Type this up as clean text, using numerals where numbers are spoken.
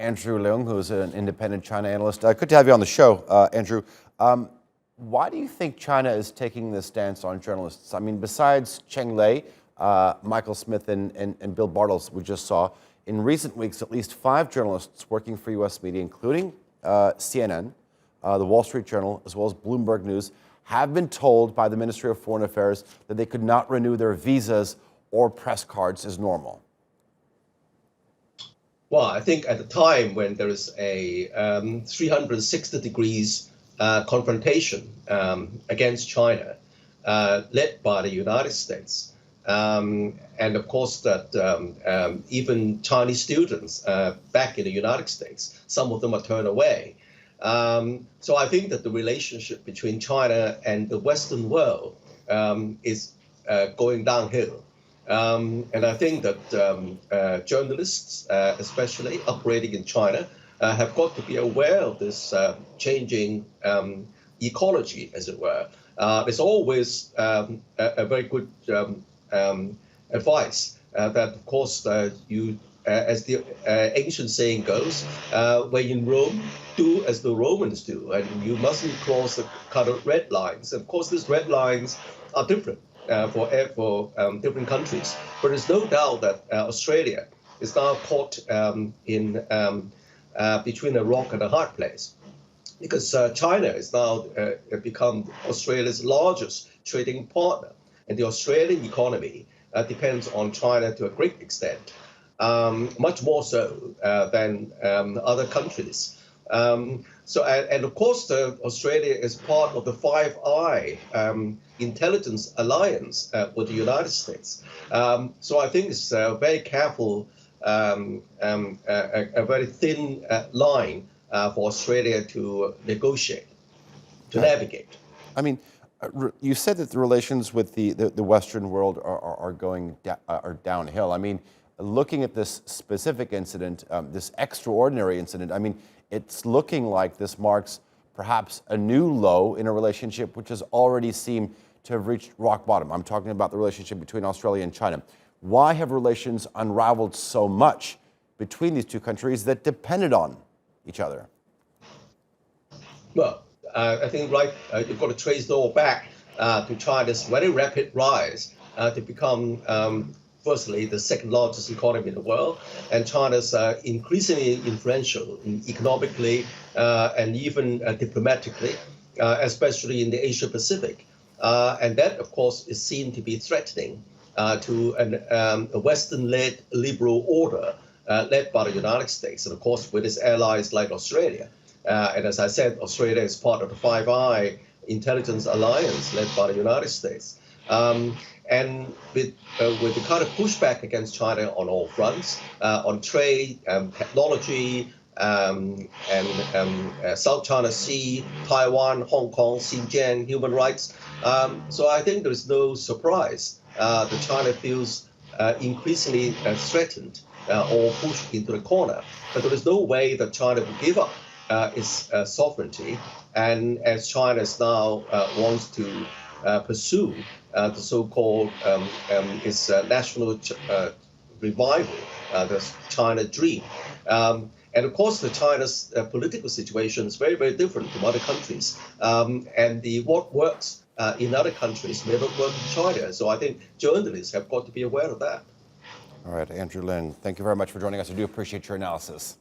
Andrew Leung, who's an independent China analyst. Good to have you on the show, Andrew. Why do you think China is taking this stance on journalists? I mean, besides Cheng Lei, Michael Smith, and Bill Birtles, we just saw, in recent weeks, at least 5 journalists working for U.S. media, including CNN, the Wall Street Journal, as well as Bloomberg News, have been told by the Ministry of Foreign Affairs that they could not renew their visas or press cards as normal. Well, I think at the time when there is a 360 degrees confrontation against China, led by the United States, and of course that even Chinese students back in the United States, some of them are turned away. So I think that the relationship between China and the Western world is going downhill. And I think that journalists, especially operating in China, have got to be aware of this changing ecology, as it were. There's always a very good advice that, of course, you, as the ancient saying goes, when in Rome, do as the Romans do, and you mustn't cross the kind of red lines. Of course, these red lines are different for different countries, but there's no doubt that Australia is now caught in between a rock and a hard place, because China is now become Australia's largest trading partner, and the Australian economy depends on China to a great extent, much more so than other countries. So, and of course, Australia is part of the Five Eye intelligence alliance with the United States. So I think it's a very careful, a very thin line for Australia to negotiate, to navigate. I mean, you said that the relations with the Western world are downhill. I mean, looking at this specific incident, this extraordinary incident, I mean, it's looking like this marks perhaps a new low in a relationship which has already seemed to have reached rock bottom. I'm talking about the relationship between Australia and China. Why have relations unraveled so much between these two countries that depended on each other? Well, I think you've got to trace it all back to China's very rapid rise to become firstly, the second largest economy in the world, and China's increasingly influential economically and even diplomatically, especially in the Asia Pacific. And that, of course, is seen to be threatening to a Western-led liberal order led by the United States, and of course with its allies like Australia. And as I said, Australia is part of the Five Eye intelligence alliance led by the United States. And with the kind of pushback against China on all fronts, on trade, technology, and South China Sea, Taiwan, Hong Kong, Xinjiang, human rights. So I think there is no surprise that China feels increasingly threatened or pushed into the corner. But there is no way that China will give up its sovereignty. And as China now wants to pursue the so-called its national revival, the China dream. And of course, China's political situation is very, very different from other countries. And what works in other countries may not work in China. So I think journalists have got to be aware of that. All right, Andrew Leung, thank you very much for joining us. I do appreciate your analysis.